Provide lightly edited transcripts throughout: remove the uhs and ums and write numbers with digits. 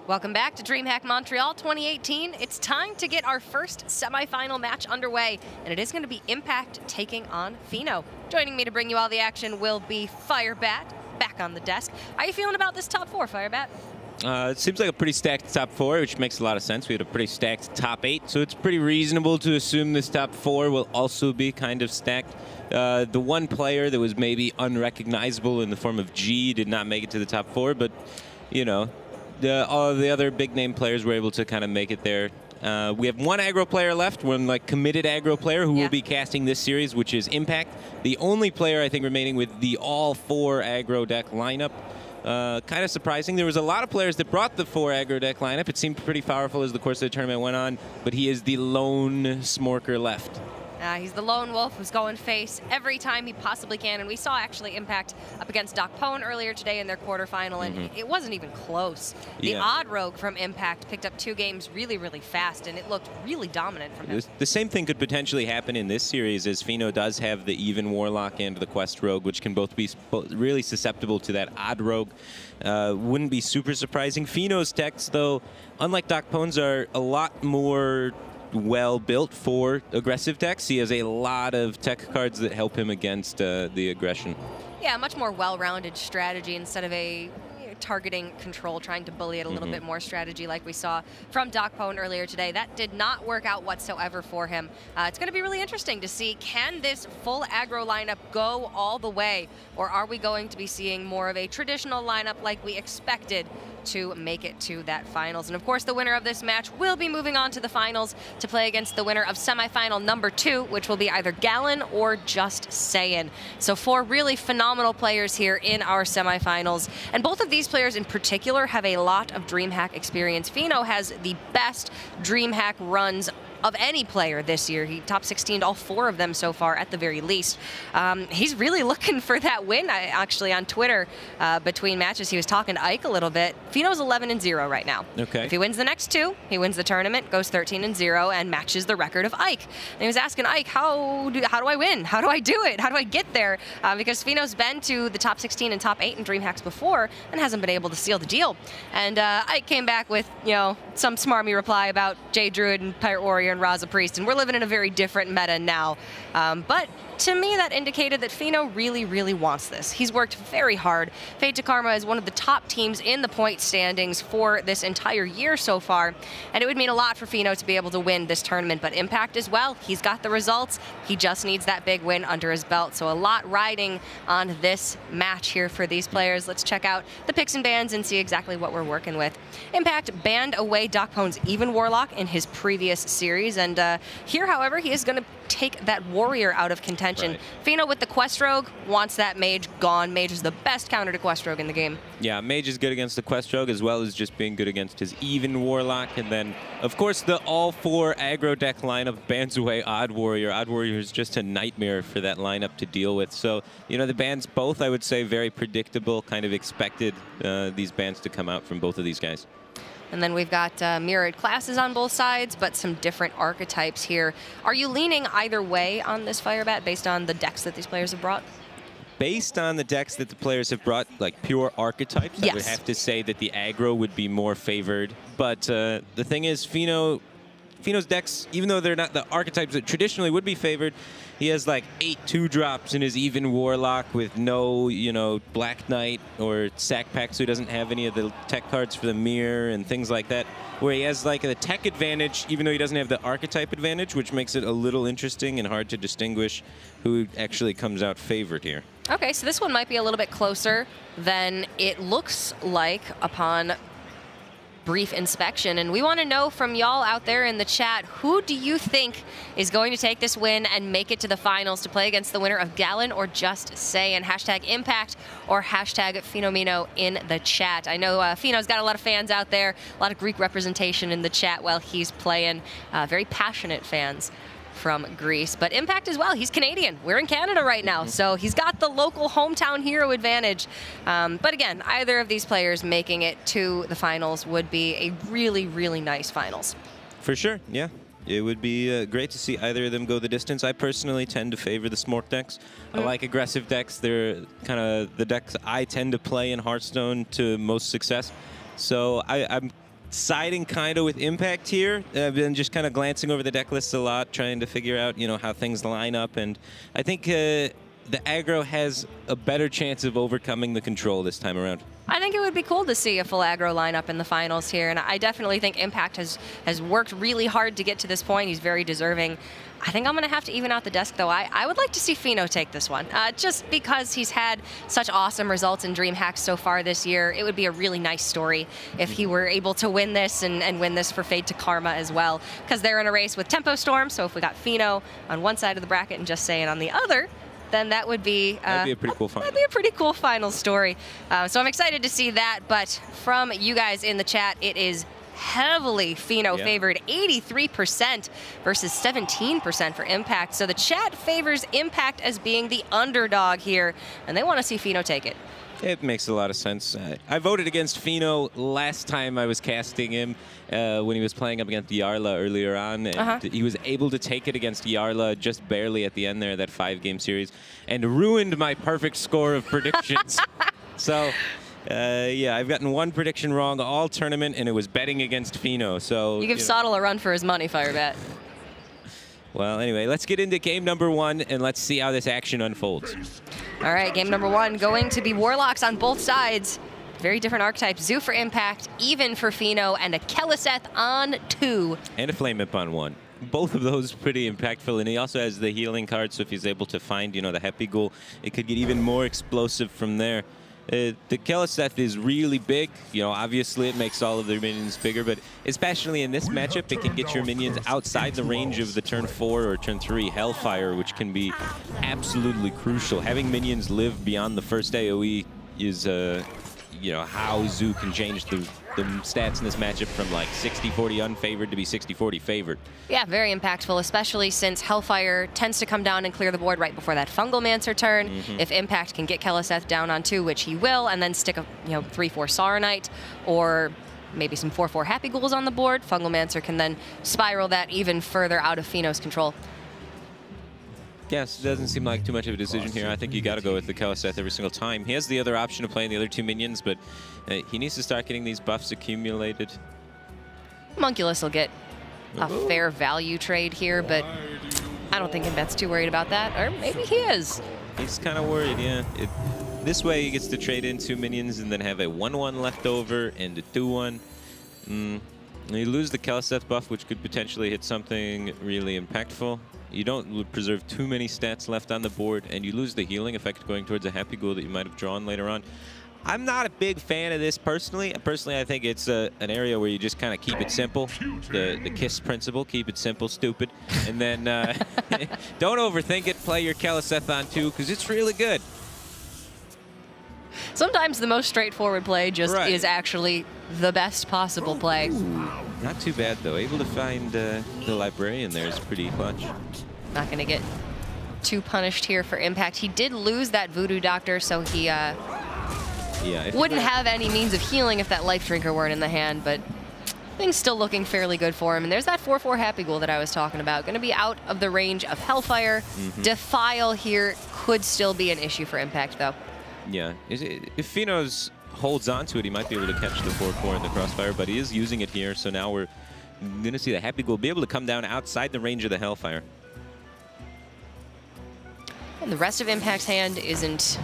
Welcome back to DreamHack Montreal 2018. It's time to get our first semifinal match underway, and it is going to be Impact taking on Feno. Joining me to bring you all the action will be Firebat, back on the desk. How are you feeling about this top four, Firebat? It seems like a pretty stacked top four, which makes a lot of sense. We had a pretty stacked top 8, so it's pretty reasonable to assume this top 4 will also be kind of stacked. The one player that was maybe unrecognizable in the form of G did not make it to the top 4, but, you know, all the other big-name players were able to kind of make it there. We have one aggro player left, one committed aggro player who will be casting this series, which is Impact. The only player, I think, remaining with the all-4 aggro deck lineup. Kind of surprising. There was a lot of players that brought the 4 aggro deck lineup. It seemed pretty powerful as the course of the tournament went on, but he is the lone smorker left. He's the lone wolf who's going face every time he possibly can, and we saw actually Impact up against Doc Pone earlier today in their quarterfinal, and it wasn't even close. The odd rogue from Impact picked up 2 games really, really fast, and it looked really dominant from him. The same thing could potentially happen in this series, as Feno does have the even Warlock and the Quest Rogue, which can both be really susceptible to that odd rogue. Wouldn't be super surprising. Feno's decks, though, unlike Doc Pone's, are a lot more well built for aggressive decks. He has a lot of tech cards that help him against the aggression. Yeah, much more well-rounded strategy instead of a targeting control, trying to bully it a little bit more strategy like we saw from Doc Pone earlier today. That did not work out whatsoever for him. It's going to be really interesting to see, can this full aggro lineup go all the way, or are we going to be seeing more of a traditional lineup like we expected to make it to that finals? And of course, the winner of this match will be moving on to the finals to play against the winner of semifinal number 2, which will be either Gallon or Just Saiyan. So 4 really phenomenal players here in our semifinals, and both of these players in particular have a lot of DreamHack experience. Feno has the best DreamHack runs of any player this year. He top 16'd all 4 of them so far, at the very least. He's really looking for that win. Actually, on Twitter, between matches, he was talking to Ike a little bit. Feno's 11-0 right now. Okay. If he wins the next 2, he wins the tournament, goes 13-0, and matches the record of Ike. And he was asking Ike, how do I win? How do I do it? How do I get there? Because Feno's been to the top 16 and top 8 in DreamHacks before and hasn't been able to seal the deal. And Ike came back with, you know, some smarmy reply about Jay Druid and Pirate Warrior and Raza Priest, and we're living in a very different meta now. But to me, that indicated that Feno really, really wants this. He's worked very hard. Fade to Karma is one of the top teams in the point standings for this entire year so far, and it would mean a lot for Feno to be able to win this tournament. But Impact as well, he's got the results. He just needs that big win under his belt. So a lot riding on this match here for these players. Let's check out the picks and bans and see exactly what we're working with. Impact banned away Doc Pone's Even Warlock in his previous series, and here, however, he is going to take that warrior out of contention. Right. Feno with the Quest Rogue wants that mage gone. Mage is the best counter to Quest Rogue in the game. Yeah, mage is good against the Quest Rogue, as well as just being good against his even Warlock. And then, of course, the all-4 aggro deck lineup bans away Odd Warrior. Odd Warrior is just a nightmare for that lineup to deal with. So, you know, the bans both, I would say, very predictable, kind of expected these bans to come out from both of these guys. And then we've got mirrored classes on both sides, but some different archetypes here. Are you leaning either way on this Firebat based on the decks that these players have brought? Based on the decks that the players have brought, like pure archetypes, I would have to say that the aggro would be more favored. But the thing is, Feno's decks, even though they're not the archetypes that traditionally would be favored, he has like 8 2-drops in his even Warlock with no, you know, Black Knight or Sack Pack, so he doesn't have any of the tech cards for the mirror and things like that, where he has like the tech advantage, even though he doesn't have the archetype advantage, which makes it a little interesting and hard to distinguish who actually comes out favored here. Okay, so this one might be a little bit closer than it looks like upon brief inspection, and we want to know from y'all out there in the chat, who do you think is going to take this win and make it to the finals to play against the winner of Gallon or Just Saiyan? Hashtag Impact or hashtag Fenomeno in the chat. I know Feno's got a lot of fans out there, a lot of Greek representation in the chat while he's playing, very passionate fans from Greece. But Impact as well, he's Canadian. We're in Canada right now, so he's got the local hometown hero advantage. But again, either of these players making it to the finals would be a really, really nice finals. For sure, yeah. It would be great to see either of them go the distance. I personally tend to favor the Smork decks. I like aggressive decks. They're kind of the decks I tend to play in Hearthstone to most success. So I'm siding kind of with Impact here. I've been just kind of glancing over the deck lists a lot, trying to figure out, you know, how things line up. And I think the aggro has a better chance of overcoming the control this time around. I think it would be cool to see a full aggro lineup in the finals here, and I definitely think Impact has worked really hard to get to this point. He's very deserving. I think I'm going to have to even out the desk, though. I would like to see Feno take this one, just because he's had such awesome results in DreamHack so far this year. It would be a really nice story if he were able to win this and win this for Fade to Karma as well, because they're in a race with Tempo Storm, so if we got Feno on one side of the bracket and Just Saying on the other, then that would be, that'd be a pretty cool final. That'd be a pretty cool final story. So I'm excited to see that. But from you guys in the chat, it is heavily Feno favored, 83% versus 17% for Impact. So the chat favors Impact as being the underdog here, and they want to see Feno take it. It makes a lot of sense. I voted against Feno last time I was casting him when he was playing up against Yarla earlier on. And he was able to take it against Yarla just barely at the end there, that 5-game series, and ruined my perfect score of predictions. So, yeah, I've gotten one prediction wrong all tournament, and it was betting against Feno. So you give Sottle a run for his money, Firebat. Well, anyway, let's get into game number 1, and let's see how this action unfolds. All right, game number 1 going to be Warlocks on both sides. Very different archetypes. Zoo for Impact, Even for Feno, and a Keleseth on 2. And a Flame Imp on 1. Both of those pretty impactful, and he also has the healing card, so if he's able to find, you know, the Happy Ghoul, it could get even more explosive from there. The Keleseth is really big. You know, obviously it makes all of their minions bigger, but especially in this matchup, it can get your minions outside the range of the turn 4 or turn 3 Hellfire, which can be absolutely crucial. Having minions live beyond the first AoE is, you know, how Zoo can change the stats in this matchup from like 60-40 unfavored to be 60-40 favored. Yeah, very impactful, especially since Hellfire tends to come down and clear the board right before that Fungal Mancer turn. If Impact can get Keleseth down on 2, which he will, and then stick a 3-4 Saronite or maybe some 4-4 Happy Ghouls on the board, Fungal Mancer can then spiral that even further out of Feno's control. Yes, it doesn't seem like too much of a decision here. I think you got to go with the Keleseth every single time. He has the other option of playing the other 2 minions, but he needs to start getting these buffs accumulated. Monculus will get a fair value trade here, but I don't think Imbet's too worried about that. Or maybe he is. He's kind of worried, yeah. This way he gets to trade in 2 minions and then have a 1-1 left over and a 2-1. You lose the Keleseth buff, which could potentially hit something really impactful. You don't preserve too many stats left on the board, and you lose the healing effect going towards a Happy Ghoul that you might have drawn later on. I'm not a big fan of this personally. Personally, I think it's an area where you just kind of keep it simple. The KISS principle, keep it simple, stupid. And then don't overthink it. Play your Keleseth on 2, because it's really good. Sometimes the most straightforward play just is actually the best possible play. Not too bad, though. Able to find the Librarian there is pretty clutch. Not going to get too punished here for Impact. He did lose that Voodoo Doctor, so he wouldn't have any means of healing if that Life Drinker weren't in the hand, but things still looking fairly good for him. And there's that 4-4 Happy Ghoul that I was talking about. Going to be out of the range of Hellfire. Defile here could still be an issue for Impact, though. Yeah. If Feno's holds on to it, he might be able to catch the 4-4 in the Crossfire, but he is using it here, so now we're going to see the Happy Ghoul be able to come down outside the range of the Hellfire. And the rest of Impact's hand isn't,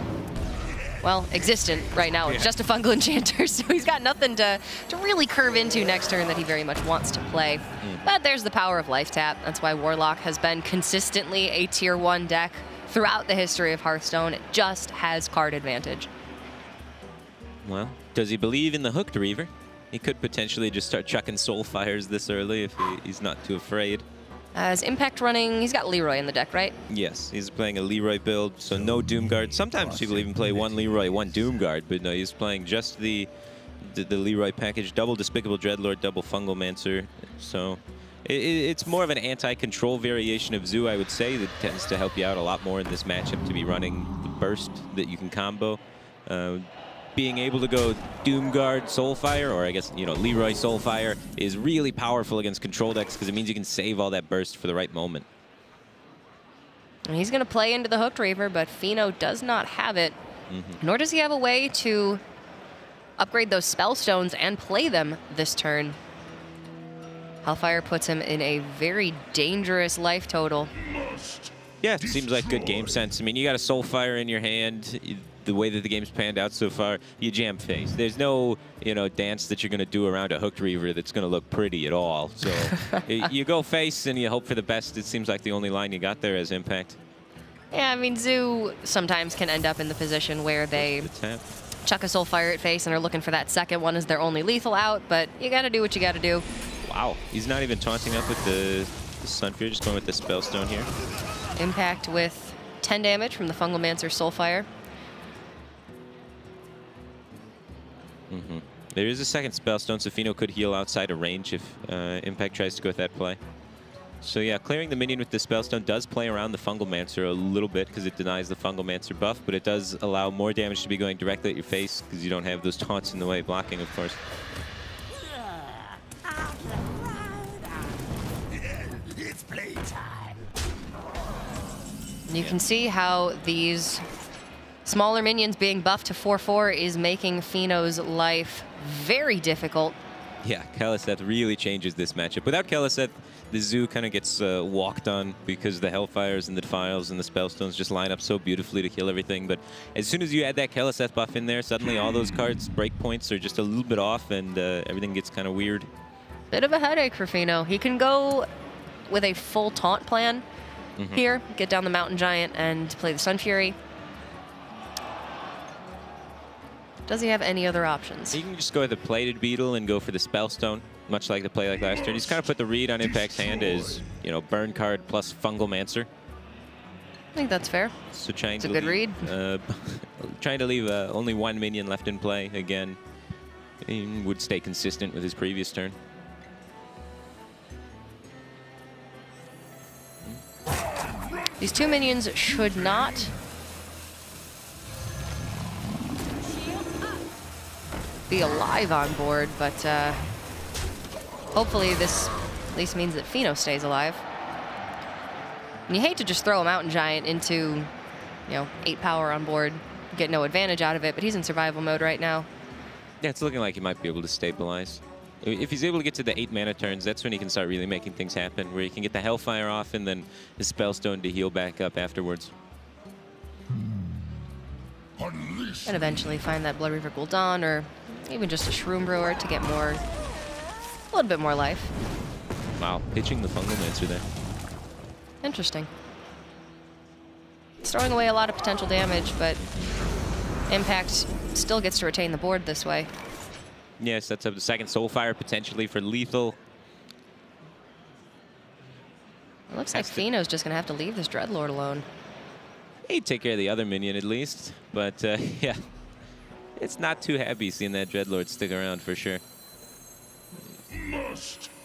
well, existent right now. It's just a Fungal Enchanter, so he's got nothing to really curve into next turn that he very much wants to play. But there's the power of Life Tap. That's why Warlock has been consistently a Tier 1 deck throughout the history of Hearthstone. It just has card advantage. Well, does he believe in the Hooked Reaver? He could potentially just start chucking Soul Fires this early if he's not too afraid. As Impact running, he's got Leroy in the deck, right? Yes, he's playing a Leroy build, so no Doomguard. Sometimes people even play 1 Leroy, 1 Doomguard, but no, he's playing just the Leroy package, double Despicable Dreadlord, double Fungal Mancer. So it's more of an anti-control variation of Zoo, I would say, that tends to help you out a lot more in this matchup to be running the burst that you can combo. Being able to go Doomguard Soulfire, or I guess, you know, Leroy Soulfire, is really powerful against control decks because it means you can save all that burst for the right moment. And he's going to play into the Hooked Reaver, but Feno does not have it, nor does he have a way to upgrade those spell stones and play them this turn. Hellfire puts him in a very dangerous life total. Yeah, it seems like good game sense. I mean, you got a Soulfire in your hand. The way that the game's panned out so far, you jam face. There's no, dance that you're going to do around a Hooked Reaver that's going to look pretty at all. So you go face and you hope for the best. It seems like the only line you got there as Impact. Yeah, I mean, Zoo sometimes can end up in the position where they chuck a Soulfire at face and are looking for that second one as their only lethal out, but you got to do what you got to do. Wow, he's not even taunting up with the Sunfear, just going with the Spellstone here. Impact with 10 damage from the Fungalmancer Soulfire. There is a second Spellstone, so Feno could heal outside of range if Impact tries to go with that play. So yeah, clearing the minion with the Spellstone does play around the Fungalmancer a little bit because it denies the Fungalmancer buff, but it does allow more damage to be going directly at your face because you don't have those taunts in the way, blocking, of course. It's playtime. You can see how these smaller minions being buffed to 4/4 is making Feno's life very difficult. Yeah, Kaliseth really changes this matchup. Without Kaliseth, the Zoo kind of gets walked on because the Hellfires and the Defiles and the Spellstones just line up so beautifully to kill everything. But as soon as you add that Kaliseth buff in there, suddenly all those cards' breakpoints are just a little bit off and everything gets kind of weird. Bit of a headache for Feno. He can go with a full taunt plan here, get down the Mountain Giant and play the Sun Fury. Does he have any other options? He can just go with the Plated Beetle and go for the Spellstone, much like the play like last turn. He's kind of put the read on Impact's hand as, burn card plus Fungalmancer. I think that's fair. So trying it's to a good leave, read. Trying to leave only one minion left in play again. He would stay consistent with his previous turn. These two minions should not be alive on board, but hopefully this at least means that Feno stays alive. And you hate to just throw a Mountain Giant into, 8 power on board, get no advantage out of it, but he's in survival mode right now. Yeah, it's looking like he might be able to stabilize. If he's able to get to the 8 mana turns, that's when he can start really making things happen, where he can get the Hellfire off and then the Spellstone to heal back up afterwards. And eventually find that Blood Reaver Gul'dan or even just a Shroom Brewer to get a little bit more life. Wow, pitching the Fungalmancer there. Interesting. It's throwing away a lot of potential damage, but Impact still gets to retain the board this way. Yeah, sets up the second Soulfire potentially for lethal. It looks like Feno's just going to have to leave this Dreadlord alone. He'd take care of the other minion at least, but yeah. It's not too happy seeing that Dreadlord stick around for sure.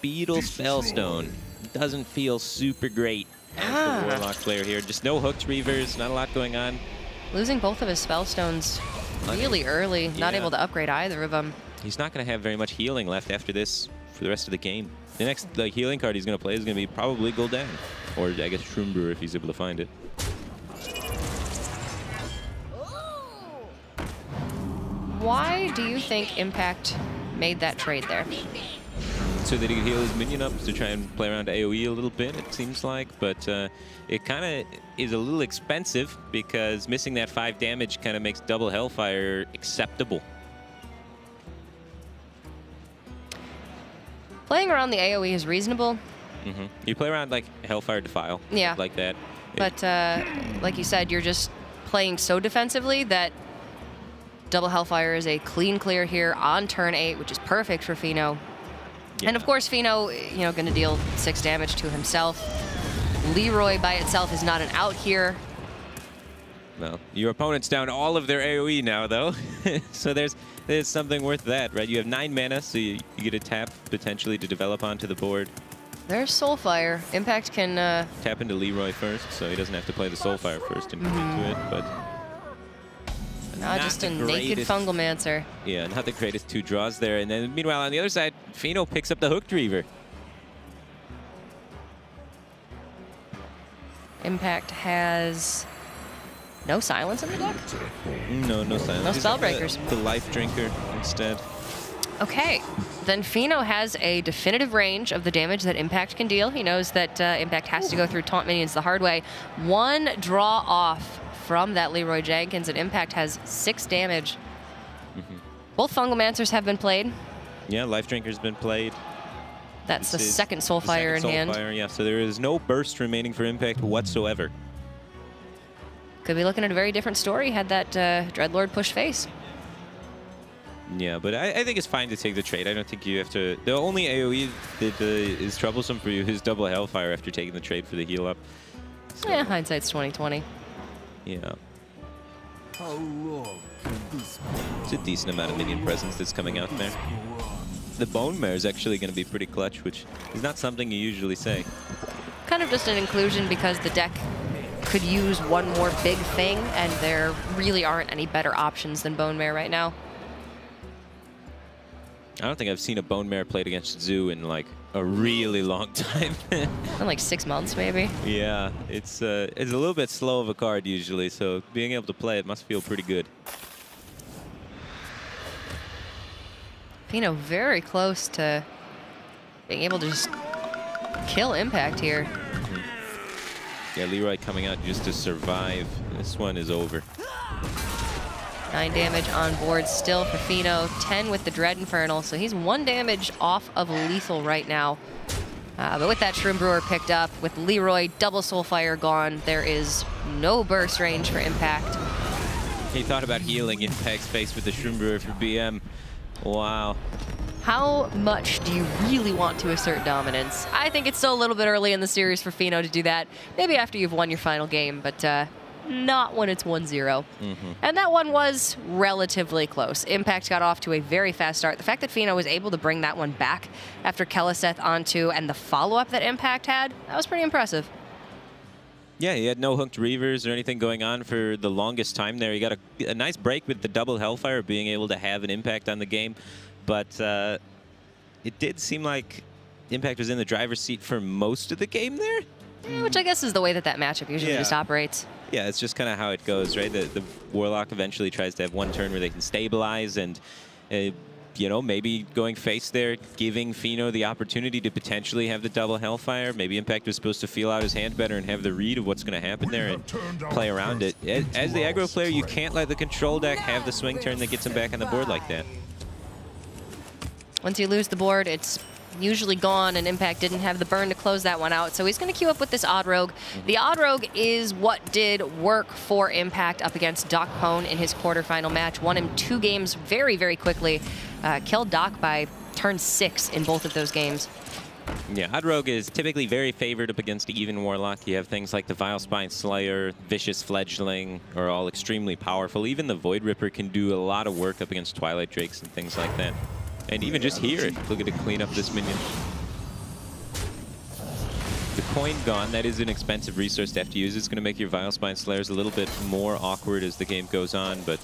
Beetle Spellstone. Doesn't feel super great as the Warlock player here. Just no Hooked Reavers, not a lot going on. Losing both of his Spellstones really early, not able to upgrade either of them. He's not going to have very much healing left after this for the rest of the game. The next healing card he's going to play is going to be probably Gul'dan, or I guess Shroom Brewer if he's able to find it. Why do you think Impact made that trade there? So that he could heal his minion up to try and play around AoE a little bit, it seems like. But it kind of is a little expensive because missing that 5 damage kind of makes double Hellfire acceptable. Playing around the AoE is reasonable. You play around like Hellfire Defile, like that. But like you said, you're just playing so defensively that double Hellfire is a clean clear here on turn 8, which is perfect for Feno. Yeah. And of course, Feno, going to deal 6 damage to himself. Leroy by itself is not an out here. Well, your opponent's down all of their AoE now, though. So there's something worth that, right? You have 9 mana, so you get a tap potentially to develop onto the board. There's Soulfire. Impact can tap into Leroy first, so he doesn't have to play the Soulfire first and commit to it. But not just a naked Fungalmancer. Yeah, not the greatest 2 draws there. And then meanwhile, on the other side, Feno picks up the Hooked Reaver. Impact has No silence in the deck? No silence. No Spellbreakers. The life drinker instead. Okay, then Feno has a definitive range of the damage that Impact can deal. He knows that Impact has to go through taunt minions the hard way. One draw off from that Leroy Jenkins, and Impact has 6 damage. Both Fungalmancers have been played. Yeah, life drinker's been played. That's the second Soulfire in hand. Soulfire, yeah, so there is no burst remaining for Impact whatsoever. Could be looking at a very different story had that Dreadlord push face. Yeah, but I think it's fine to take the trade. I don't think you have to. The only AoE that is troublesome for you is double Hellfire after taking the trade for the heal up. So, yeah, hindsight's 20/20. Yeah. How long can this go? It's a decent amount of minion presence that's coming out there. The Bone Mare is actually going to be pretty clutch, which is not something you usually say. Kind of just an inclusion because the deck could use one more big thing, and there really aren't any better options than Bone Mare right now. I don't think I've seen a Bone Mare played against Zoo in like a really long time. In like 6 months, maybe. Yeah, it's a little bit slow of a card usually, so being able to play it must feel pretty good. Feno very close to being able to just kill Impact here. Yeah, Leroy coming out just to survive. This one is over. 9 damage on board still for Feno. 10 with the Dread Infernal, so he's 1 damage off of lethal right now. But with that Shroom Brewer picked up, with Leroy double Soulfire gone, there is no burst range for Impact. He thought about healing Impact's face with the Shroom Brewer for BM. Wow. How much do you really want to assert dominance? I think it's still a little bit early in the series for Feno to do that. Maybe after you've won your final game, but not when it's 1-0. And that one was relatively close. Impact got off to a very fast start. The fact that Feno was able to bring that one back after Keleseth onto and the follow-up that Impact had, that was pretty impressive. Yeah, he had no hooked Reavers or anything going on for the longest time there. He got a nice break with the double Hellfire, being able to have an impact on the game. But it did seem like Impact was in the driver's seat for most of the game there. Yeah, which I guess is the way that that matchup usually just operates. Yeah, it's just kind of how it goes, right? The Warlock eventually tries to have one turn where they can stabilize and, you know, maybe going face there, giving Feno the opportunity to potentially have the double Hellfire. Maybe Impact was supposed to feel out his hand better and have the read of what's going to happen there and play around it. As the aggro player, you can't let the control deck have the swing turn that gets him back on the board like that. Once you lose the board, it's usually gone, and Impact didn't have the burn to close that one out, so he's going to queue up with this Odd Rogue. The Odd Rogue is what did work for Impact up against Doc Pone in his quarterfinal match. Won him 2 games very, very quickly. Killed Doc by turn 6 in both of those games. Yeah, Odd Rogue is typically very favored up against even Warlock. You have things like the Vile Spine Slayer, Vicious Fledgling are all extremely powerful. Even the Void Ripper can do a lot of work up against Twilight Drakes and things like that. And even just here, look at to clean up this minion. The coin gone, that is an expensive resource to have to use. It's going to make your Vile Spine Slayers a little bit more awkward as the game goes on, but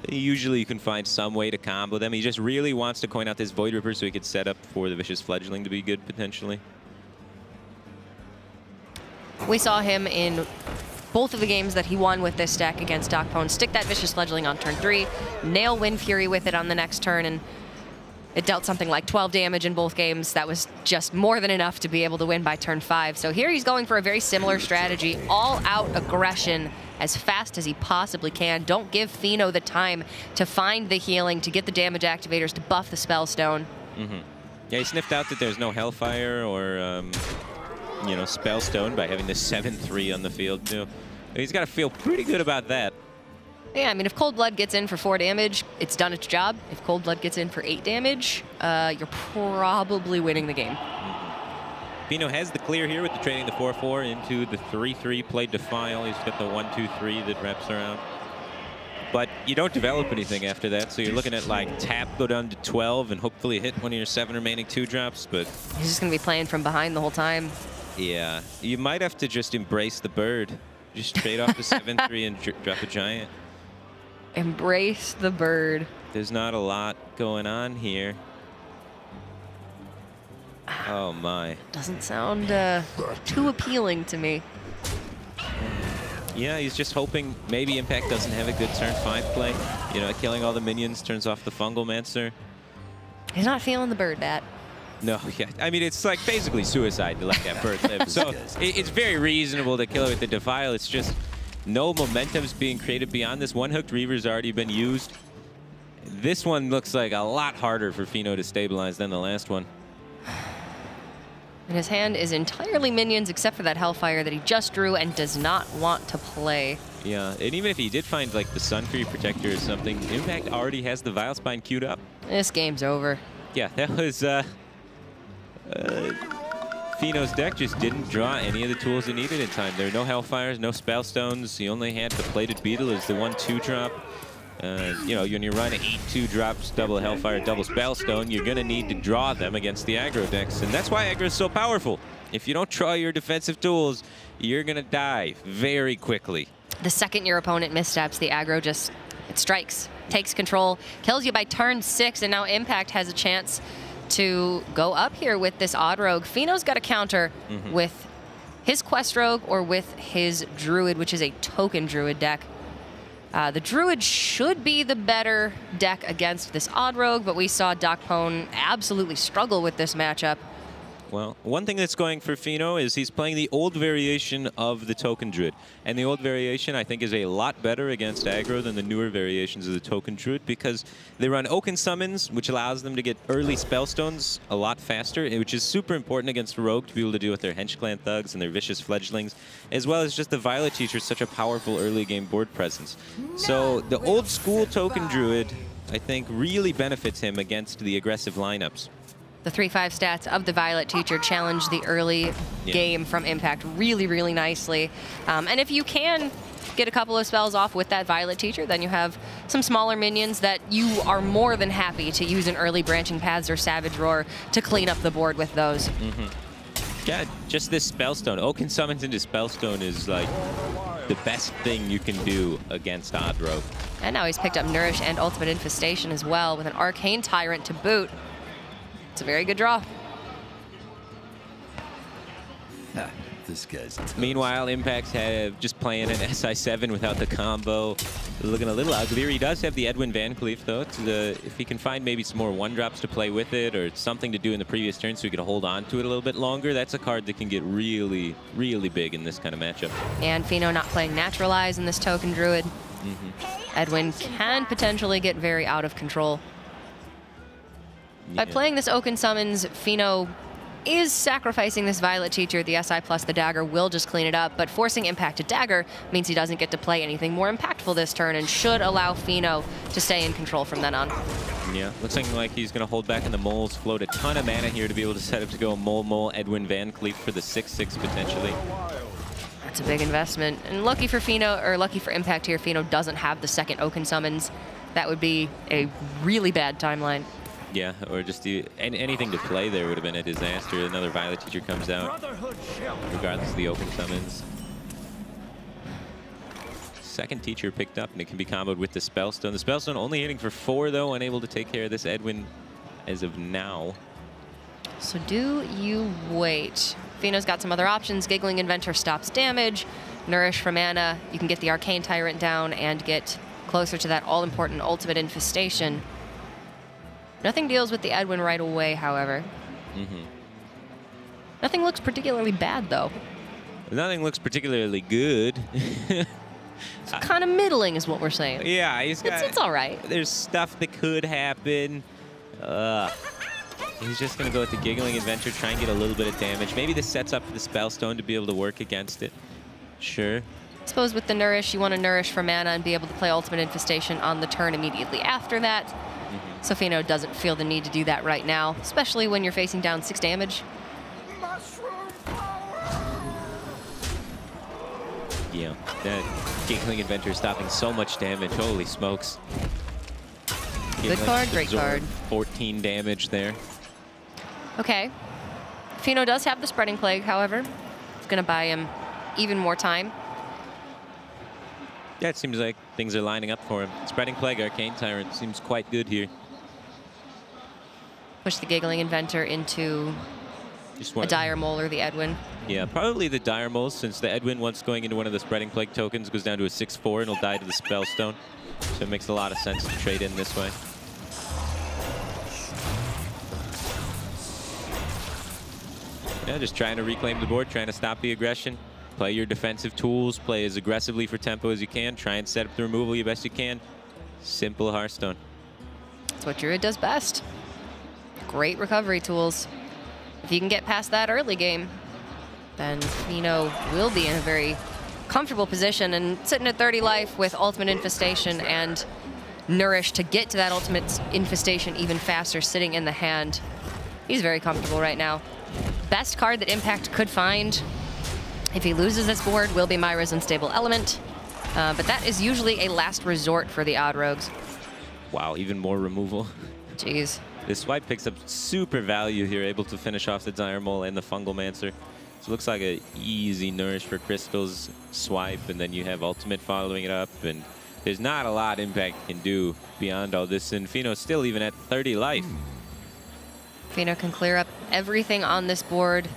usually you can find some way to combo them. He just really wants to coin out this Void Ripper so he could set up for the Vicious Fledgling to be good, potentially. We saw him in both of the games that he won with this deck against Doc Pone. Stick that Vicious Fledgling on turn 3, nail Wind Fury with it on the next turn, and it dealt something like 12 damage in both games. That was just more than enough to be able to win by turn 5. So here he's going for a very similar strategy, all-out aggression as fast as he possibly can. Don't give Feno the time to find the healing, to get the damage activators, to buff the Spellstone. Yeah, he sniffed out that there's no Hellfire or you know, Spellstone by having the 7-3 on the field too. He's got to feel pretty good about that. Yeah, I mean, if Cold Blood gets in for 4 damage, it's done its job. If Cold Blood gets in for 8 damage, you're probably winning the game. Feno has the clear here with the trading the 4-4 into the 3-3 played Defile. He's got the 1-2-3 that wraps around. But you don't develop anything after that, so you're looking at like tap, go down to 12, and hopefully hit one of your 7 remaining 2-drops, but he's just going to be playing from behind the whole time. Yeah, you might have to just embrace the bird. Just trade off the 7-3 and drop a giant. Embrace the bird. There's not a lot going on here. Oh my. Doesn't sound too appealing to me. Yeah, he's just hoping maybe Impact doesn't have a good turn 5 play. You know, killing all the minions turns off the Fungal Mancer. He's not feeling the bird bat. No, yeah. I mean, it's like basically suicide to let that bird live. So it's very reasonable to kill it with the Defile. It's just no momentum's being created beyond this. One hooked Reaver's already been used. This one looks like a lot harder for Feno to stabilize than the last one. And his hand is entirely minions except for that Hellfire that he just drew and does not want to play. Yeah, and even if he did find like the Sun Fury Protector or something, Impact already has the Vile Spine queued up. This game's over. Yeah, that was Feno's deck just didn't draw any of the tools he needed in time. There were no Hellfires, no Spellstones. He only had the Plated Beetle as the 1/2 drop. You know, when you run 8/2 drops, double Hellfire, double Spellstone, you're going to need to draw them against the aggro decks. And that's why aggro is so powerful. If you don't draw your defensive tools, you're going to die very quickly. The second your opponent missteps, the aggro just, it strikes, takes control, kills you by turn 6, and now Impact has a chance to go up here with this Odd Rogue. Feno's got a counter with his Quest Rogue or with his Druid, which is a token Druid deck. The Druid should be the better deck against this Odd Rogue, but we saw Doc Pone absolutely struggle with this matchup. Well, one thing that's going for Feno is he's playing the old variation of the Token Druid. And the old variation, I think, is a lot better against aggro than the newer variations of the Token Druid because they run Oaken Summons, which allows them to get early Spellstones a lot faster, which is super important against a Rogue to be able to deal with their Hench Clan Thugs and their Vicious Fledglings, as well as just the Violet Teacher is such a powerful early game board presence. So the old school Token Druid, I think, really benefits him against the aggressive lineups. The 3/5 stats of the Violet Teacher challenge the early game from Impact really, really nicely. And if you can get a couple of spells off with that Violet Teacher, then you have some smaller minions that you are more than happy to use in early Branching Paths or Savage Roar to clean up the board with those. Yeah, just this Spellstone. Oaken Summons into Spellstone is like the best thing you can do against Odd Rogue. And now he's picked up Nourish and Ultimate Infestation as well with an Arcane Tyrant to boot. It's a very good draw. This guy's tough. Meanwhile, Impact's have just playing an SI7 without the combo. Looking a little uglier. He does have the Edwin Van Cleef, though. If he can find maybe some more 1-drops to play with it or something to do in the previous turn so he could hold on to it a little bit longer, that's a card that can get really, really big in this kind of matchup. And Feno not playing Naturalize in this Token Druid. Edwin can potentially get very out of control. By playing this Oaken Summons, Feno is sacrificing this Violet Teacher. The SI plus the Dagger will just clean it up, but forcing Impact to Dagger means he doesn't get to play anything more impactful this turn and should allow Feno to stay in control from then on. Yeah, looks like he's going to hold back in the moles, float a ton of mana here to be able to set up to go Mole, Edwin Van Cleef for the 6/6 potentially. That's a big investment. And lucky for Feno, or lucky for Impact here, Feno doesn't have the second Oaken Summons. That would be a really bad timeline. Yeah, or just anything to play there would have been a disaster. Another Violet Teacher comes out, regardless of the Oaken Summons. Second Teacher picked up, and it can be comboed with the Spellstone. The Spellstone only hitting for 4, though, unable to take care of this Edwin as of now. So do you wait? Feno's got some other options. Giggling Inventor stops damage. Nourish for mana. You can get the Arcane Tyrant down and get closer to that all-important Ultimate Infestation. Nothing deals with the Edwin right away, however. Nothing looks particularly bad, though. Nothing looks particularly good. It's kind of middling is what we're saying. Yeah, it's all right. There's stuff that could happen. He's just going to go with the Giggling Inventor, try and get a little bit of damage. Maybe this sets up for the Spellstone to be able to work against it. Sure. I suppose with the Nourish, you want to Nourish for mana and be able to play Ultimate Infestation on the turn immediately after that. So Feno doesn't feel the need to do that right now, especially when you're facing down 6 damage. Yeah, that Giggling Inventor is stopping so much damage. Holy smokes. Good card, great card. 14 damage there. Okay. Feno does have the Spreading Plague, however. It's going to buy him even more time. Yeah, it seems like things are lining up for him. Spreading Plague, Arcane Tyrant seems quite good here. Push the Giggling Inventor into a Dire Mole or the Edwin. Yeah, probably the Dire Moles, since the Edwin, once going into one of the Spreading Plague tokens, goes down to a 6/4 and will die to the Spellstone. So it makes a lot of sense to trade in this way. Yeah, just trying to reclaim the board, trying to stop the aggression. Play your defensive tools, play as aggressively for tempo as you can, try and set up the removal you best you can. Simple Hearthstone. That's what Druid does best. Great recovery tools. If you can get past that early game, then Feno will be in a very comfortable position and sitting at 30 life with Ultimate Infestation and Nourish to get to that Ultimate Infestation even faster sitting in the hand. He's very comfortable right now. Best card that Impact could find if he loses this board will be Myra's Unstable Element, but that is usually a last resort for the Odd Rogues. Wow, even more removal. Jeez. This swipe picks up super value here, able to finish off the Dire Mole and the Fungal Mancer. So it looks like an easy Nourish for Crystal's swipe, and then you have Ultimate following it up, and there's not a lot Impact can do beyond all this, and Feno's still even at 30 life. Feno can clear up everything on this board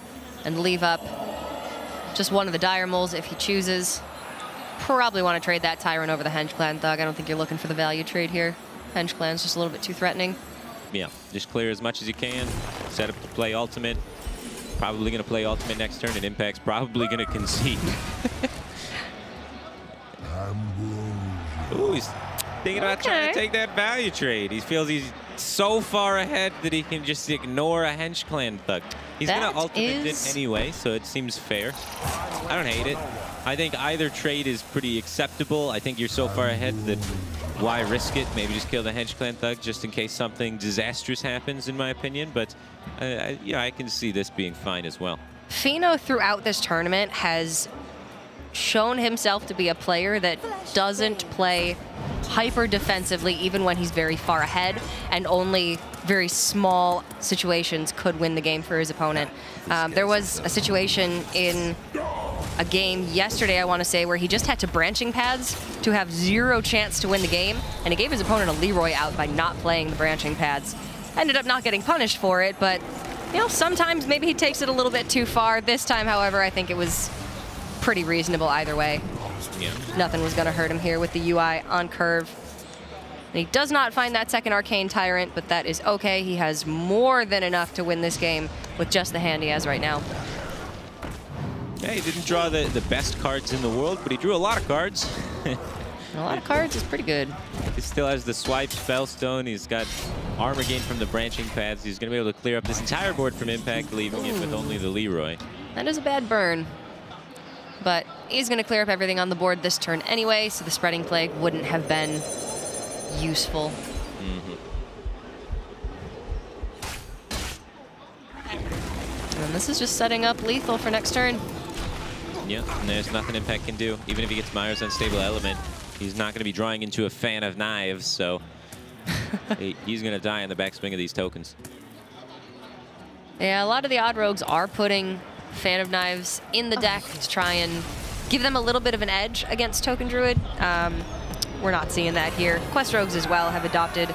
and leave up just one of the Dire Moles if he chooses. Probably want to trade that Tyrant over the Henge Clan Thug. I don't think you're looking for the value trade here. Henge Clan's just a little bit too threatening. Yeah, just clear as much as you can. Set up to play Ultimate. Probably going to play Ultimate next turn, and Impact's probably going to concede. Ooh, he's thinking about trying to take that value trade. He feels he's so far ahead that he can just ignore a Henge Clan Thug. He's going to Ultimate it anyway, so it seems fair. I don't hate it. I think either trade is pretty acceptable. I think you're so far ahead that why risk it? Maybe just kill the Henge Clan Thug just in case something disastrous happens, in my opinion. But yeah, I can see this being fine as well. Feno throughout this tournament has shown himself to be a player that doesn't play hyper defensively even when he's very far ahead, and only very small situations could win the game for his opponent. There was a situation in a game yesterday, I want to say, where he just had to branching paths to have zero chance to win the game, and he gave his opponent a Leroy out by not playing the branching paths. Ended up not getting punished for it, but you know, sometimes maybe he takes it a little bit too far. This time, however, I think it was pretty reasonable either way. Yeah. Nothing was going to hurt him here with the UI on curve. And he does not find that second Arcane Tyrant, but that is okay. He has more than enough to win this game with just the hand he has right now. Yeah, he didn't draw the best cards in the world, but he drew a lot of cards. A lot of cards is pretty good. He still has the swipe, Spellstone. He's got armor gain from the branching paths. He's going to be able to clear up this entire board from Impact, leaving it with only the Leroy. That is a bad burn. But he's going to clear up everything on the board this turn anyway, so the Spreading Plague wouldn't have been useful. And this is just setting up lethal for next turn. Yeah, and there's nothing Impact can do. Even if he gets Myra's Unstable Element, he's not going to be drawing into a Fan of Knives, so he's going to die on the backswing of these tokens. Yeah, a lot of the Odd Rogues are putting Fan of Knives in the deck to try and give them a little bit of an edge against Token Druid. We're not seeing that here. Quest Rogues as well have adopted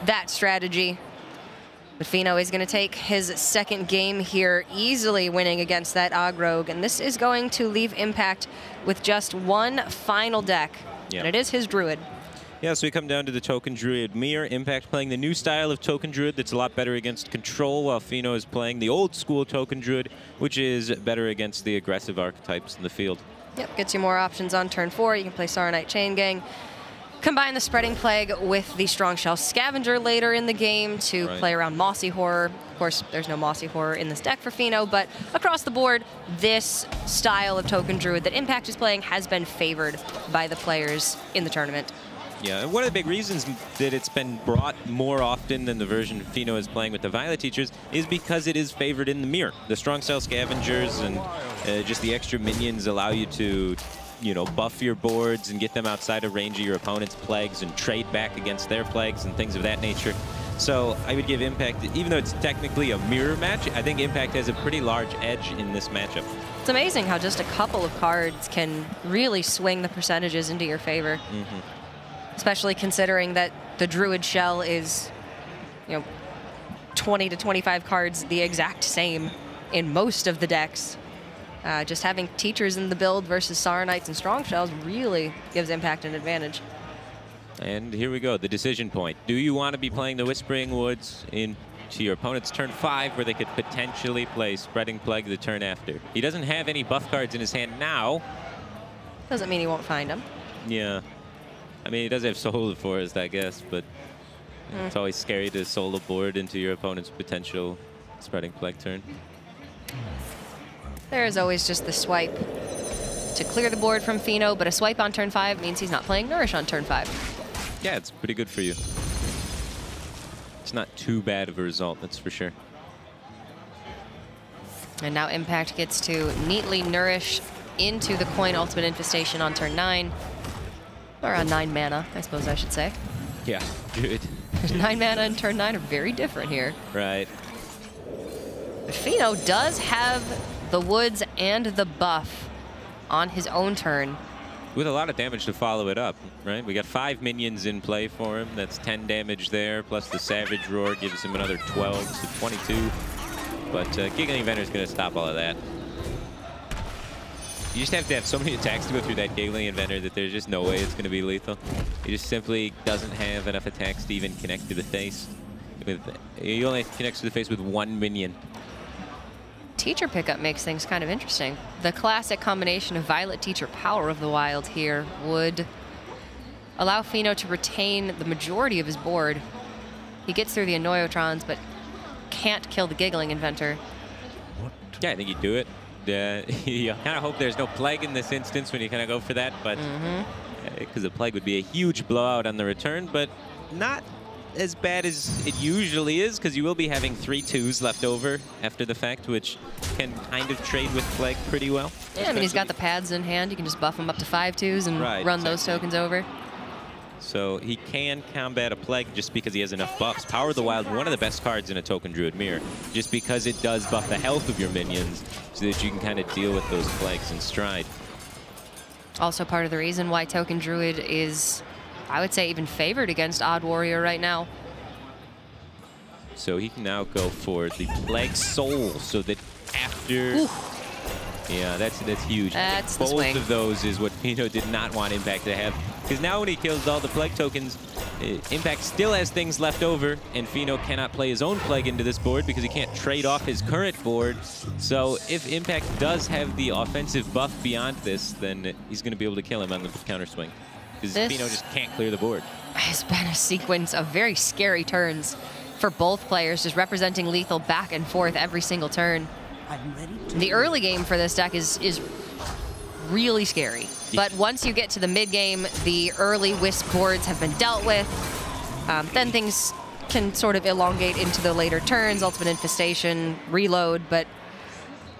that strategy. But Feno is going to take his second game here, easily winning against that Odd Rogue. And this is going to leave Impact with just one final deck. Yep. And it is his Druid. Yeah, so we come down to the Token Druid Mirror. Impact playing the new style of Token Druid that's a lot better against control, while Feno is playing the old school Token Druid, which is better against the aggressive archetypes in the field. Yep, gets you more options on turn 4. You can play Saronite Chain Gang. Combine the Spreading Plague with the Strong Shell Scavenger later in the game to play around Mossy Horror. Of course, there's no Mossy Horror in this deck for Feno, but across the board, this style of Token Druid that Impact is playing has been favored by the players in the tournament. Yeah, and one of the big reasons that it's been brought more often than the version Feno is playing with the Violet Teachers is because it is favored in the mirror. The Strong Cell Scavengers and just the extra minions allow you to, you know, buff your boards and get them outside of range of your opponent's plagues and trade back against their plagues and things of that nature. So I would give Impact, even though it's technically a mirror match, I think Impact has a pretty large edge in this matchup. It's amazing how just a couple of cards can really swing the percentages into your favor. Especially considering that the Druid Shell is, you know, 20 to 25 cards the exact same in most of the decks. Just having teachers in the build versus Sar Knights and Strong Shells really gives Impact an advantage. And here we go, the decision point. Do you want to be playing the Whispering Woods into your opponent's turn 5, where they could potentially play Spreading Plague the turn after? He doesn't have any buff cards in his hand now. Doesn't mean he won't find them. Yeah. I mean, he does have Soul Forest, I guess, but it's always scary to solo board into your opponent's potential Spreading Plague turn. There is always just the swipe to clear the board from Feno, but a swipe on turn 5 means he's not playing Nourish on turn 5. Yeah, it's pretty good for you. It's not too bad of a result, that's for sure. And now Impact gets to neatly Nourish into the Coin Ultimate Infestation on turn 9. Or on 9 mana, I suppose I should say. Yeah, good. 9 mana and turn 9 are very different here. Right. But Feno does have the woods and the buff on his own turn. With a lot of damage to follow it up, right? We got 5 minions in play for him. That's 10 damage there, plus the Savage Roar gives him another 12, so 22. But Giggling Inventor is going to stop all of that. You just have to have so many attacks to go through that Giggling Inventor that there's just no way it's going to be lethal. He just simply doesn't have enough attacks to even connect to the face. He only connects to the face with 1 minion. Teacher pickup makes things kind of interesting. The classic combination of Violet Teacher Power of the Wild here would allow Feno to retain the majority of his board. He gets through the Annoyotrons, but can't kill the Giggling Inventor. Yeah, I think you do it. You kind of hope there's no Plague in this instance when you kind of go for that, but because the Plague would be a huge blowout on the return, but not as bad as it usually is, because you will be having 3 2s left over after the fact, which can kind of trade with Plague pretty well. Yeah, I mean, he's got the pads in hand. You can just buff him up to 5 2s and run those tokens over. So he can combat a Plague just because he has enough buffs. Power of the Wild, one of the best cards in a Token Druid Mirror, just because it does buff the health of your minions so that you can kind of deal with those Plagues in stride. Also part of the reason why Token Druid is, I would say, even favored against Odd Warrior right now. So he can now go for the Plague Soul, so that after... Oof. Yeah, that's huge. That's the Both swing. of those is what Feno did not want Impact to have. Because now when he kills all the Plague tokens, Impact still has things left over, and Feno cannot play his own Plague into this board because he can't trade off his current board. So if Impact does have the offensive buff beyond this, then he's going to be able to kill him on the counter swing. Because Feno just can't clear the board. Has been a sequence of very scary turns for both players, just representing lethal back and forth every single turn. The early game for this deck is really scary. But once you get to the mid-game, the early Wisp boards have been dealt with. Then things can sort of elongate into the later turns, Ultimate Infestation, Reload, but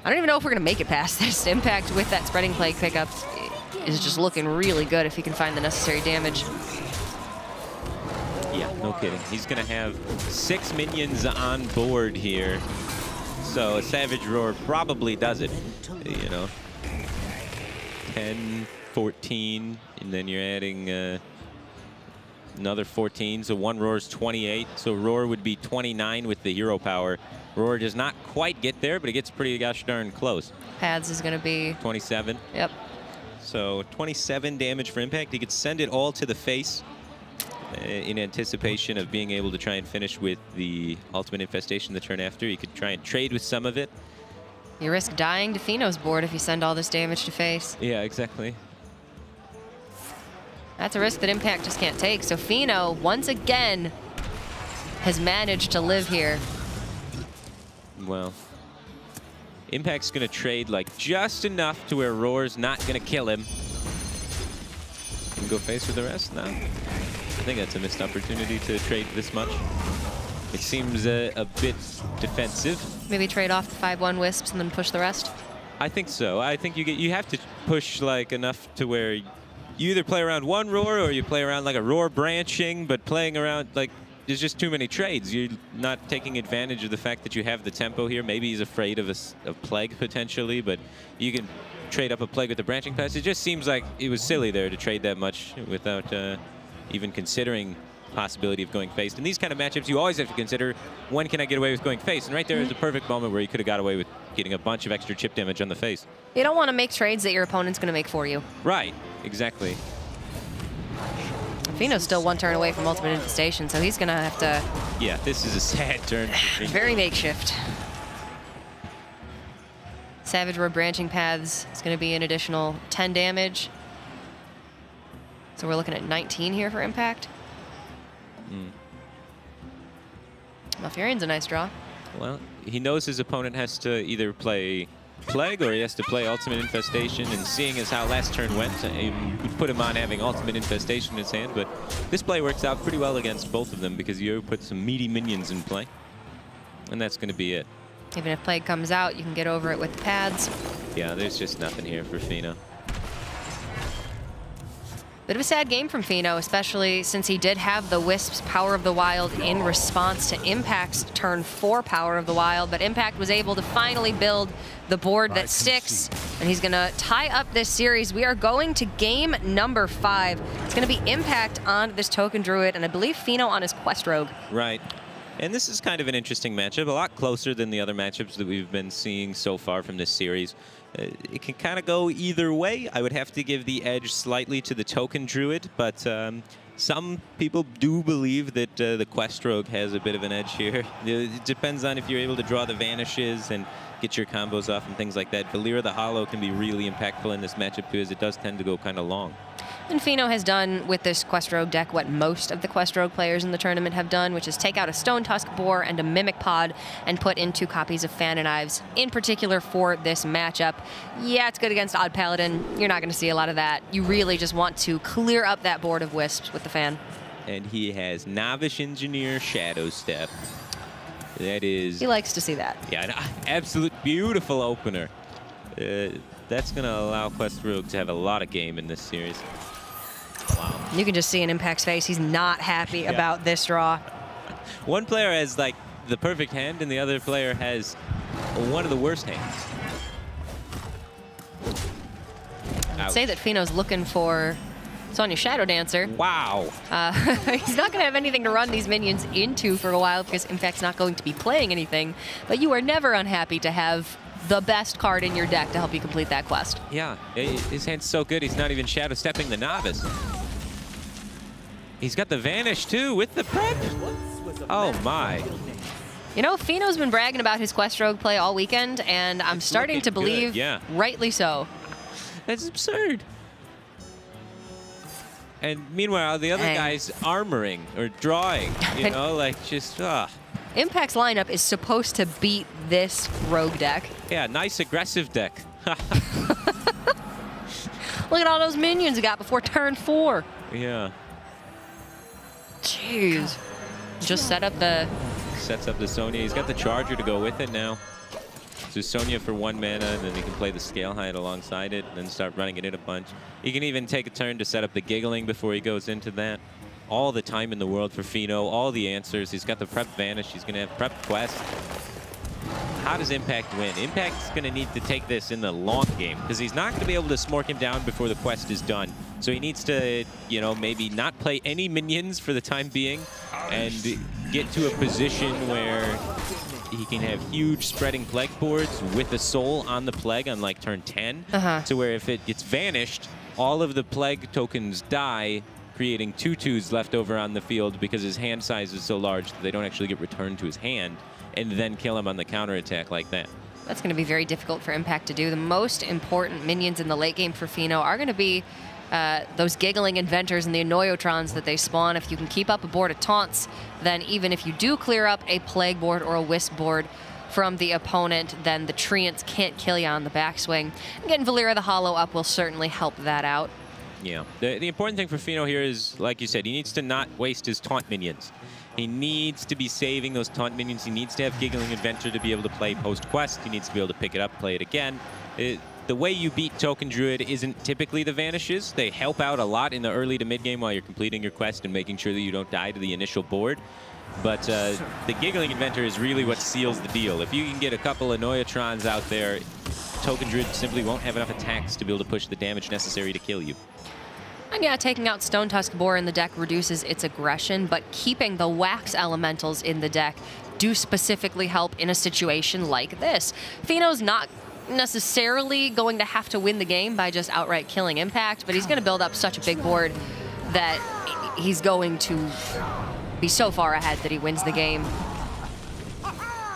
I don't even know if we're going to make it past this. Impact with that Spreading Plague pickup is just looking really good if he can find the necessary damage. Yeah, no kidding. He's going to have 6 minions on board here. So a Savage Roar probably does it, you know. 10, 14, and then you're adding another 14. So 1 Roar is 28. So Roar would be 29 with the hero power. Roar does not quite get there, but it gets pretty gosh darn close. Pads is going to be 27. Yep. So 27 damage for Impact. He could send it all to the face in anticipation of being able to try and finish with the Ultimate Infestation the turn after. He could try and trade with some of it. You risk dying to Feno's board if you send all this damage to face. Yeah, exactly. That's a risk that Impact just can't take. So Feno, once again, has managed to live here. Well, Impact's going to trade like just enough to where Roar's not going to kill him. Can go face with the rest now. I think that's a missed opportunity to trade this much. It seems a bit defensive. Maybe trade off the 5/1 Wisps and then push the rest? I think so. I think you have to push like enough to where you either play around 1 Roar or you play around like a Roar branching, but playing around like there's just too many trades. You're not taking advantage of the fact that you have the tempo here. Maybe he's afraid of a Plague potentially, but you can trade up a Plague with the branching pass. It just seems like it was silly there to trade that much without even considering possibility of going face. In these kind of matchups, you always have to consider when can I get away with going face. And right there is a perfect moment where you could have got away with getting a bunch of extra chip damage on the face. You don't want to make trades that your opponent's going to make for you. Right, exactly. Feno's still one turn away from Ultimate Infestation, so he's going to have to... Yeah, this is a sad turn. Very makeshift. Savage Road Branching Paths is going to be an additional 10 damage. So we're looking at 19 here for impact. Malfurion's a nice draw. Well, he knows his opponent has to either play Plague or he has to play Ultimate Infestation, and seeing as how last turn went, he would put him on having Ultimate Infestation in his hand, but this play works out pretty well against both of them because you put some meaty minions in play, and that's going to be it. Even if Plague comes out, you can get over it with the pads. Yeah, there's just nothing here for Feno. Bit of a sad game from Feno, especially since he did have the Wisp's Power of the Wild in response to Impact's turn 4 Power of the Wild, but Impact was able to finally build the board that sticks, and he's going to tie up this series. We are going to game number 5. It's going to be Impact on this Token Druid, and I believe Feno on his Quest Rogue. Right. And this is kind of an interesting matchup, a lot closer than the other matchups that we've been seeing so far from this series. It can kind of go either way. I would have to give the edge slightly to the Token Druid, but some people do believe that the Quest Rogue has a bit of an edge here. It depends on if you're able to draw the Vanishes and get your combos off and things like that. Valera the Hollow can be really impactful in this matchup too, as it does tend to go kind of long. And Feno has done with this Quest Rogue deck what most of the Quest Rogue players in the tournament have done, which is take out a Stone Tusk Boar and a Mimic Pod and put in 2 copies of Fan and Knives, in particular for this matchup. Yeah, it's good against Odd Paladin. You're not going to see a lot of that. You really just want to clear up that board of Wisps with the Fan. And he has Novice Engineer Shadow Step. That is... He likes to see that. Yeah, an absolute beautiful opener. That's going to allow Quest Rogue to have a lot of game in this series. Wow. You can just see in Impact's face, he's not happy about this draw. One player has like the perfect hand and the other player has one of the worst hands. I'd say that Feno's looking for Sonya Shadow Dancer. Wow. He's not going to have anything to run these minions into for a while because Impact's not going to be playing anything, but you are never unhappy to have the best card in your deck to help you complete that quest. Yeah, his hand's so good, he's not even Shadow Stepping the Novice. He's got the Vanish, too, with the prep. Oh, my. You know, Feno's been bragging about his Quest Rogue play all weekend, and I'm starting to believe, rightly so. That's absurd. And meanwhile, the other guy's armoring or drawing, you know, like just, Impact's lineup is supposed to beat this rogue deck. Yeah, nice aggressive deck. Look at all those minions he got before turn 4. Yeah. Jeez. Just set up the... Sets up the Sonya. He's got the Charger to go with it now. So Sonya for 1 mana, and then he can play the Scale Height alongside it, and then start running it in a bunch. He can even take a turn to set up the Giggling before he goes into that. All the time in the world for Feno, all the answers. He's got the Prep Vanish. He's going to have Prep Quest. How does Impact win? Impact's going to need to take this in the long game because he's not going to be able to smork him down before the quest is done. So he needs to, you know, maybe not play any minions for the time being and get to a position where he can have huge spreading Plague boards with a Soul on the Plague on like turn 10. So where if it gets vanished, all of the Plague tokens die, creating 2/2s left over on the field because his hand size is so large that they don't actually get returned to his hand, and then kill him on the counterattack like that. That's going to be very difficult for Impact to do. The most important minions in the late game for Feno are going to be those Giggling Inventors and the Annoyotrons that they spawn. If you can keep up a board of taunts, then even if you do clear up a Plague board or a Wisp board from the opponent, then the Treants can't kill you on the backswing. And getting Valera the Hollow up will certainly help that out. Yeah, the important thing for Feno here is, like you said, he needs to not waste his taunt minions. He needs to be saving those taunt minions. He needs to have Giggling Inventor to be able to play post-quest. He needs to be able to pick it up, play it again. The way you beat Token Druid isn't typically the Vanishes. They help out a lot in the early to mid-game while you're completing your quest and making sure that you don't die to the initial board. But the Giggling Inventor is really what seals the deal. If you can get a couple of Annoyotrons out there, Token Druid simply won't have enough attacks to be able to push the damage necessary to kill you. And And yeah, taking out Stone Tusk Boar in the deck reduces its aggression, but keeping the Wax Elementals in the deck do specifically help in a situation like this. Feno's not necessarily going to have to win the game by just outright killing Impact, but he's going to build up such a big board that he's going to be so far ahead that he wins the game.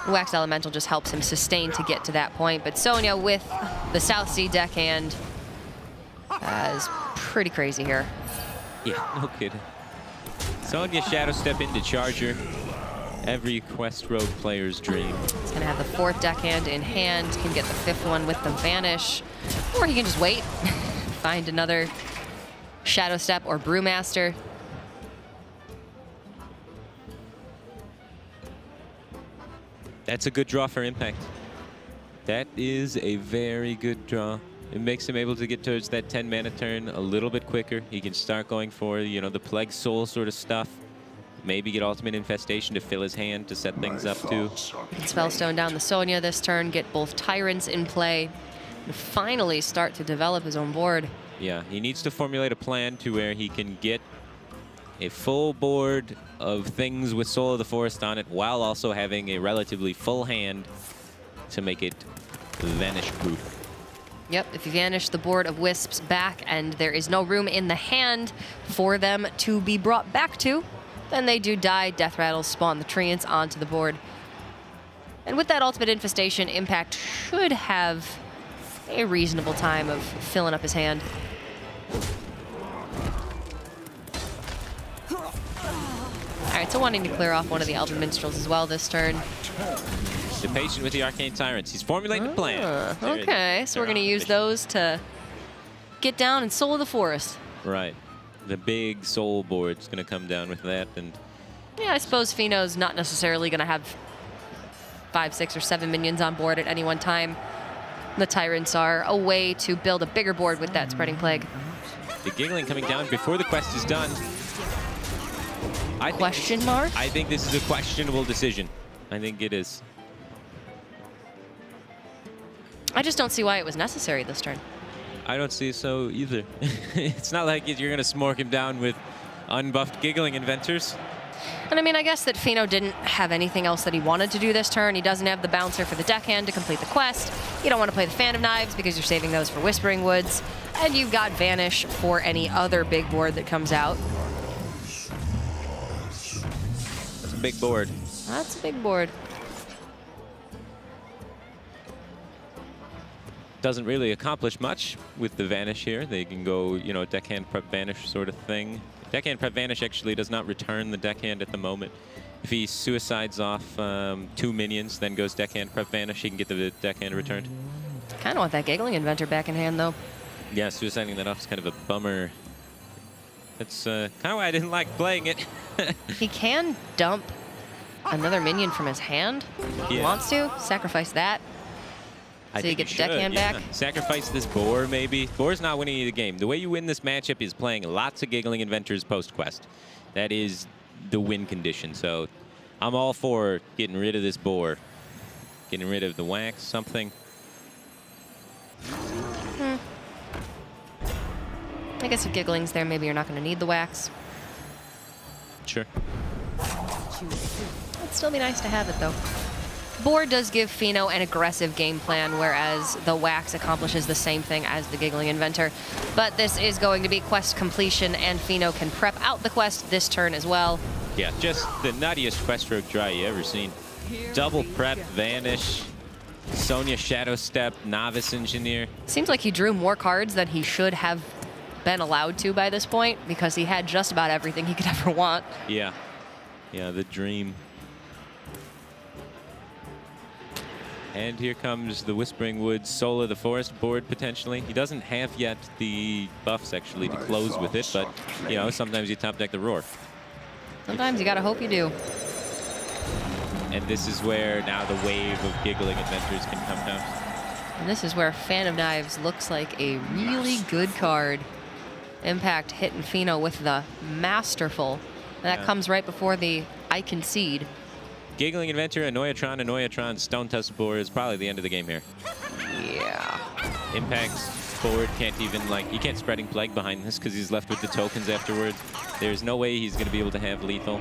Wax Elemental just helps him sustain to get to that point, but Sonya with the South Sea deckhand is pretty crazy here. Yeah, no kidding. Sonya Shadow Step into Charger. Every Quest Rogue player's dream. He's going to have the 4th deckhand in hand, can get the 5th one with the Vanish, or he can just wait, find another Shadow Step or Brewmaster. That's a good draw for Impact. That is a very good draw. It makes him able to get towards that 10 mana turn a little bit quicker. He can start going for, you know, the Plague Soul sort of stuff. Maybe get Ultimate Infestation to fill his hand to set things up too. He can Spellstone down the Sonya this turn, get both Tyrants in play, and finally start to develop his own board. Yeah, he needs to formulate a plan to where he can get a full board of things with Soul of the Forest on it while also having a relatively full hand to make it vanish-proof. Yep, if you vanish the board of Wisps back and there is no room in the hand for them to be brought back to, then they do die. Death Rattles spawn the Treants onto the board. And with that Ultimate Infestation, Impact should have a reasonable time of filling up his hand. All right, so wanting to clear off one of the Elven Minstrels as well this turn. The patient with the Arcane Tyrants. He's formulating a plan. Okay, so we're going to use those to get down and Soul of the Forest. Right. The big soul board's going to come down with that. And yeah, I suppose Feno's not necessarily going to have 5, 6, or 7 minions on board at any one time. The Tyrants are a way to build a bigger board with that Spreading Plague. The Giggling coming down before the quest is done. Question mark? I think this is a questionable decision. I think it is. I just don't see why it was necessary this turn. I don't see so either. It's not like you're going to smork him down with unbuffed Giggling Inventors. And I mean, I guess that Feno didn't have anything else that he wanted to do this turn. He doesn't have the Bouncer for the deckhand to complete the quest. You don't want to play the Fan of Knives because you're saving those for Whispering Woods. And you've got Vanish for any other big board that comes out. That's a big board. That's a big board. Doesn't really accomplish much with the Vanish here. They can go, you know, deckhand prep Vanish sort of thing. Deckhand prep Vanish actually does not return the deckhand at the moment. If he suicides off 2 minions, then goes deckhand prep Vanish, he can get the deckhand returned. Kind of want that Giggling Inventor back in hand, though. Yeah, suiciding that off is kind of a bummer. That's kind of why I didn't like playing it. He can dump another minion from his hand if he wants to. Sacrifice that. So you get the deckhand back? Sacrifice this Boar, maybe. Boar's not winning the game. The way you win this matchup is playing lots of Giggling Inventors post-quest. That is the win condition. So I'm all for getting rid of this Boar. Getting rid of the Wax, something. I guess if Giggling's there, maybe you're not going to need the Wax. Sure. It'd still be nice to have it, though. Board does give Feno an aggressive game plan, whereas the Wax accomplishes the same thing as the Giggling Inventor. But this is going to be quest completion, and Feno can prep out the quest this turn as well. Yeah, just the nuttiest quest rogue draw you ever seen. Double prep, Vanish, Sonya Shadow Step, Novice Engineer. Seems like he drew more cards than he should have been allowed to by this point, because he had just about everything he could ever want. Yeah. Yeah, the dream. And here comes the Whispering Woods Soul of the Forest board, potentially. He doesn't have yet the buffs, actually, to close with it, but, you know, sometimes you top deck the Roar. Sometimes you gotta hope you do. And this is where now the wave of Giggling Inventors can come down. And this is where Fan of Knives looks like a really good card. Impact hitting Feno with the Masterful. And that comes right before the I Concede. Giggling Inventor, Annoyatron, Stone Tusk Boar is probably the end of the game here. Yeah. Impact's forward. Can't even, like, he can't Spreading Plague behind this because he's left with the tokens afterwards. There's no way he's going to be able to have lethal.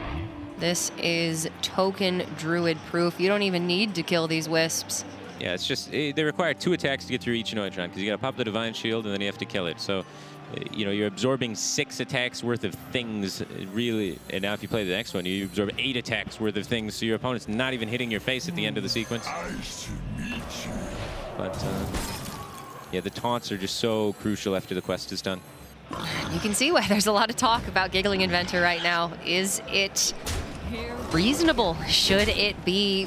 This is token druid proof. You don't even need to kill these wisps. Yeah, it's just, they require 2 attacks to get through each Noitron because you got to pop the Divine Shield and then you have to kill it. So, you know, you're absorbing 6 attacks worth of things, really. And now if you play the next one, you absorb 8 attacks worth of things. So your opponent's not even hitting your face at the end of the sequence. But, yeah, the taunts are just so crucial after the quest is done. You can see why there's a lot of talk about Giggling Inventor right now. Is it reasonable? Should it be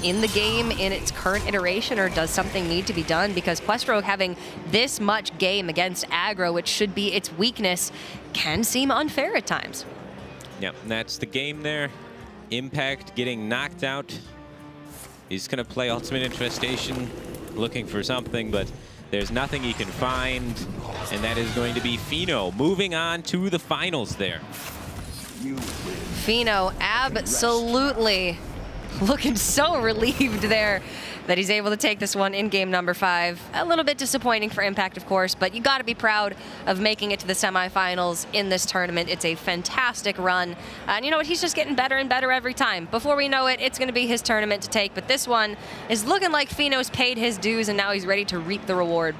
in the game in its current iteration, or does something need to be done? Because Quest Rogue having this much game against aggro, which should be its weakness, can seem unfair at times. Yeah, that's the game there. Impact getting knocked out. He's going to play Ultimate Infestation, looking for something, but there's nothing he can find, and that is going to be Feno moving on to the finals there. Feno absolutely looking so relieved there that he's able to take this one in game number 5. A little bit disappointing for Impact, of course, but you got to be proud of making it to the semifinals in this tournament. It's a fantastic run. And you know what? He's just getting better and better every time. Before we know it, it's going to be his tournament to take, but this one is looking like Feno's paid his dues and now he's ready to reap the reward.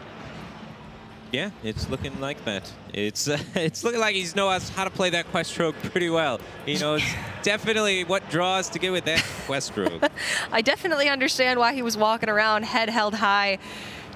Yeah, it's looking like that. It's looking like he knows how to play that Quest Rogue pretty well. He knows definitely what draws to get with that Quest Rogue. I definitely understand why he was walking around head held high,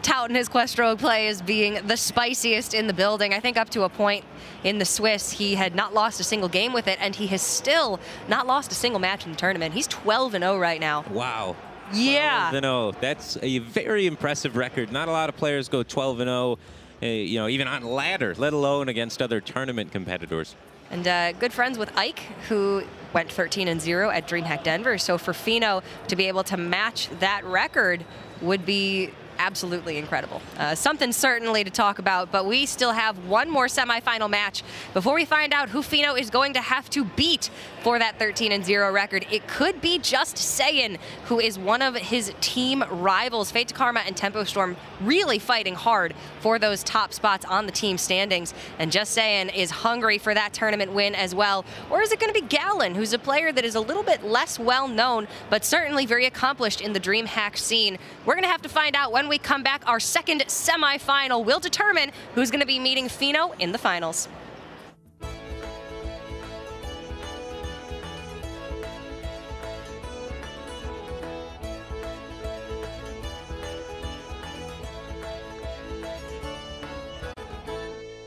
touting his Quest Rogue play as being the spiciest in the building. I think up to a point in the Swiss, he had not lost a single game with it, and he has still not lost a single match in the tournament. He's 12-0 right now. Wow. Yeah. 12-0. That's a very impressive record. Not a lot of players go 12-0. You know, even on ladder, let alone against other tournament competitors. And good friends with Ike, who went 13-0 at DreamHack Denver. So for Feno to be able to match that record would be absolutely incredible. Something certainly to talk about, but we still have one more semifinal match before we find out who Feno is going to have to beat for that 13-0 record. It could be Just Saiyan, who is one of his team rivals. Fate to Karma and Tempo Storm really fighting hard for those top spots on the team standings, and Just Saiyan is hungry for that tournament win as well. Or is it going to be Gallon, who's a player that is a little bit less well known, but certainly very accomplished in the DreamHack scene? We're going to have to find out when we come back. Our second semifinal will determine who's going to be meeting Feno in the finals.